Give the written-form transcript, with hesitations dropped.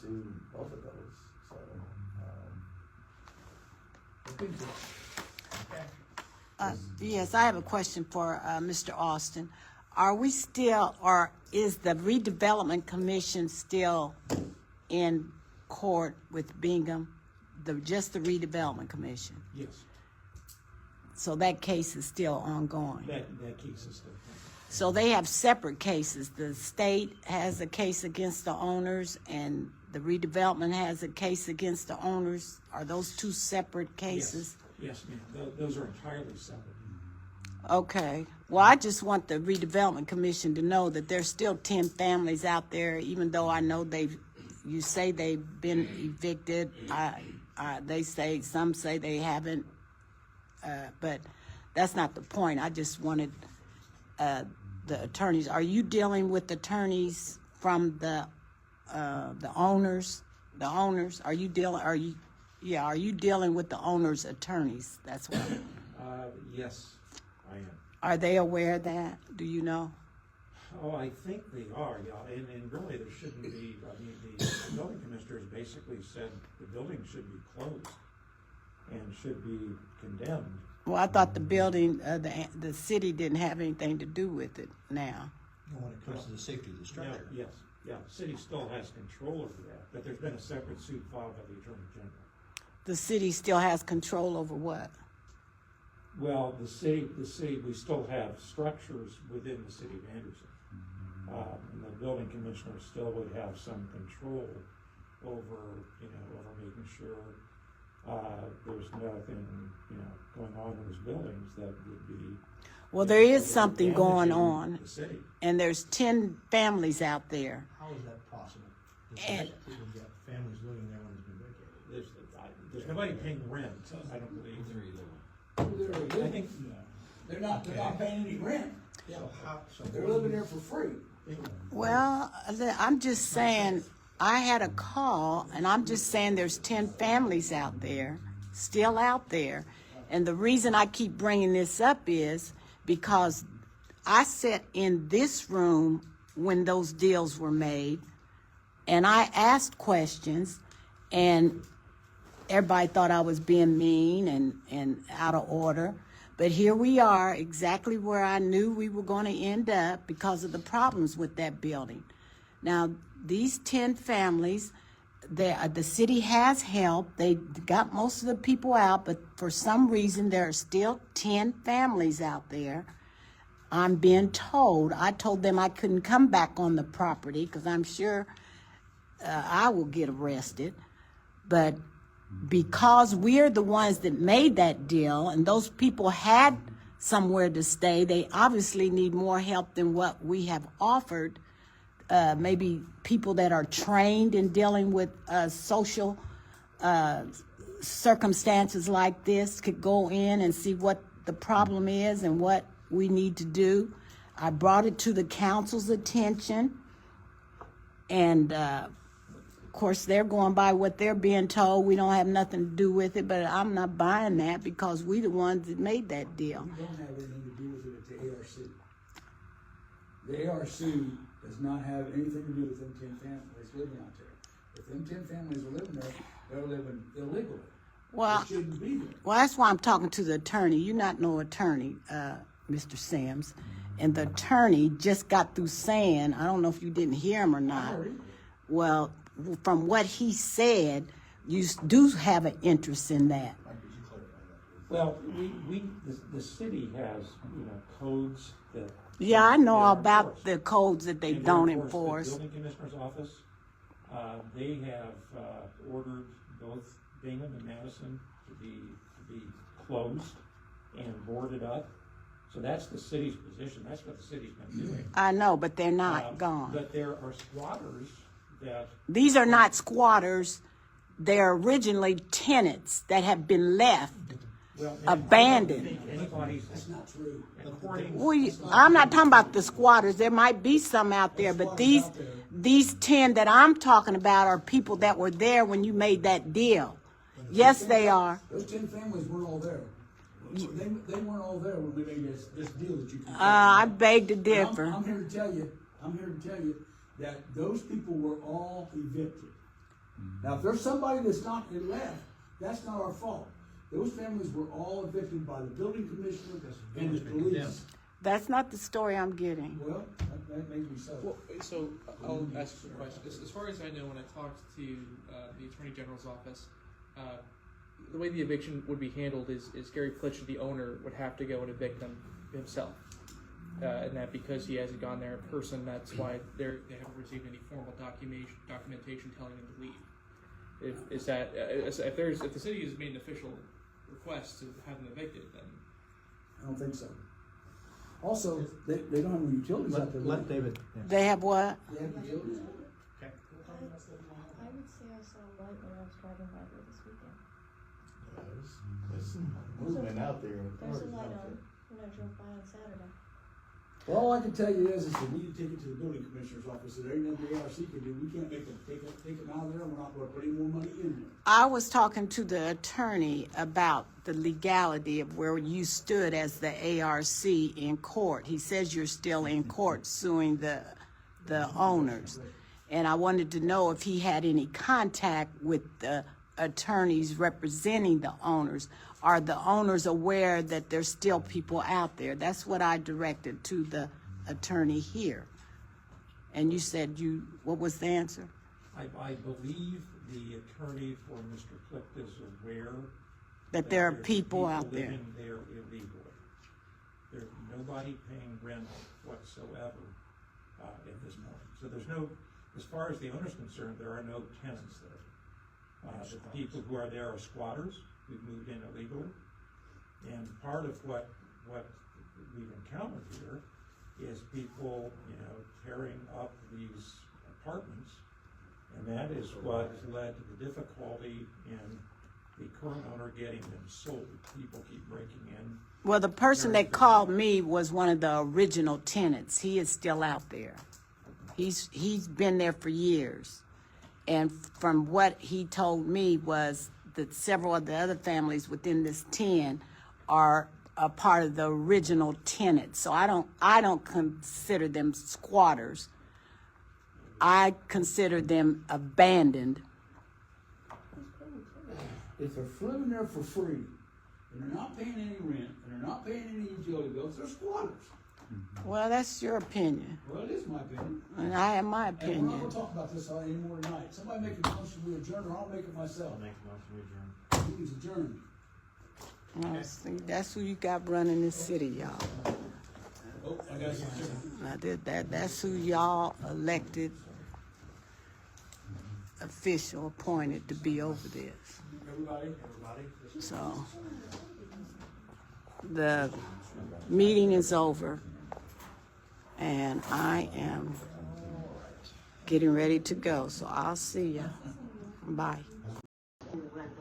to both of those, so, Yes, I have a question for Mr. Austin. Are we still, or is the Redevelopment Commission still in court with Bingham? Just the Redevelopment Commission? Yes, So that case is still ongoing? that case is still. So they have separate cases. The state has a case against the owners and the redevelopment has a case against the owners. Are those two separate cases? Yes, ma'am. Those are entirely separate. Okay. Well, I just want the Redevelopment Commission to know that there's still 10 families out there, even though I know you say they've been evicted. They say, some say they haven't, but that's not the point. I just wanted the attorneys. Are you dealing with attorneys from the owners? The owners? Are you dealing with the owners' attorneys? That's what. Yes, I am. Are they aware of that? Do you know? Oh, I think they are, yeah, and really there shouldn't be, I mean, the building commissioners basically said the building should be closed and should be condemned. Well, I thought the building, the city didn't have anything to do with it now. When it comes to the safety of the structure. Yes, yeah, the city still has control over that, but there's been a separate suit filed by the Attorney General. The city still has control over what? Well, the city, we still have structures within the city of Anderson. And the building commissioner still would have some control over, over making sure there's nothing, going on in those buildings that would be. Well, there is something going damaging on, the city. and there's 10 families out there. How is that possible? And- People got families living there when it's been vacated. There's nobody paying rent, I don't believe. I think they're not paying any rent. Yeah. They're living there for free. Well, I'm just saying, I had a call, and I'm just saying there's 10 families out there, still out there. And the reason I keep bringing this up is because I sat in this room when those deals were made, and I asked questions, and everybody thought I was being mean and out of order. But here we are, exactly where I knew we were going to end up because of the problems with that building. Now, these 10 families, the city has helped. They got most of the people out, but for some reason, there are still 10 families out there. I'm being told. I told them I couldn't come back on the property because I'm sure I will get arrested. But because we're the ones that made that deal and those people had somewhere to stay, they obviously need more help than what we have offered. Maybe people that are trained in dealing with social circumstances like this could go in and see what the problem is and what we need to do. I brought it to the council's attention, and of course, they're going by what they're being told. We don't have nothing to do with it, but I'm not buying that because we the ones that made that deal. We don't have anything to do with it at the ARC. The ARC does not have anything to do with them 10 families living out there. If them 10 families are living there, they're living illegally. Well, They shouldn't be there. Well, that's why I'm talking to the attorney. You're not no attorney, Mr. Symmes. And the attorney just got through saying, I don't know if you didn't hear him or not. Well, from what he said, you do have an interest in that. Well, the city has, codes that. Yeah, I know they're about enforced. the codes that they And don't they're enforce. The building commissioner's office, they have ordered both Bingham and Madison to be closed and boarded up. So that's the city's position. That's what the city's been doing. I know, but they're not gone. But there are squatters that. These are not squatters. They're originally tenants that have been left. Well, Abandoned. I don't think anybody's. That's not true. I'm not talking about the squatters. There might be some out there, but these 10 that I'm talking about are people that were there when you made that deal. Yes, they are. Those 10 families weren't all there. They weren't all there when we made this deal that you can. I beg to differ. I'm here to tell you that those people were all evicted. Now, if there's somebody that's not left, that's not our fault. Those families were all evicted by the building commissioner and the police. That's not the story I'm getting. Well, that may be so. Well, so I'll ask you a question. As far as I know, when I talked to the Attorney General's office, the way the eviction would be handled is Gary Klitsch, the owner, would have to go and evict them himself. And that because he hasn't gone there in person, that's why they haven't received any formal documentation telling them to leave. If the city has made an official request to have them evicted, then I don't think so. Also, they don't have any utilities out there. Let David. They have what? They have utilities. Okay. I would say I saw a light when I was driving by there this weekend. There's some movement out there. There's a light on when I drove by on Saturday. Well, all I can tell you is we need to take it to the building commissioner's office. There ain't nothing the ARC can do. We can't make them take them out of there. We're not going to put any more money in there. I was talking to the attorney about the legality of where you stood as the ARC in court. He says you're still in court suing the owners. And I wanted to know if he had any contact with the attorneys representing the owners. Are the owners aware that there's still people out there? That's what I directed to the attorney here. And you said what was the answer? I believe the attorney for Mr. Clift is aware That there are there's people out there. living there illegally. There's nobody paying rent whatsoever at this point. So there's no, as far as the owner's concerned, there are no tenants there. The people who are there are squatters who've moved in illegally. And part of what we've encountered here is people, tearing up these apartments. And that is what has led to the difficulty in the current owner getting them sold. People keep breaking in. Well, the person that called me was one of the original tenants. He is still out there. He's been there for years. And from what he told me was that several of the other families within this 10 are a part of the original tenants. So I don't consider them squatters. I consider them abandoned. If they're living there for free, and they're not paying any rent, and they're not paying any utility bills, they're squatters. Well, that's your opinion. Well, it is my opinion. And I have my And we're not opinion. going to talk about this anymore tonight. Somebody make a motion to adjourn, or I'll make it myself. I'll make a motion to adjourn. Meeting's adjourned. Well, see, that's who you got running this city, y'all. Oh, I got some. Now, that's who y'all elected official appointed to be over this. Everybody? So the meeting is over and I am getting ready to go. So I'll see ya. Bye.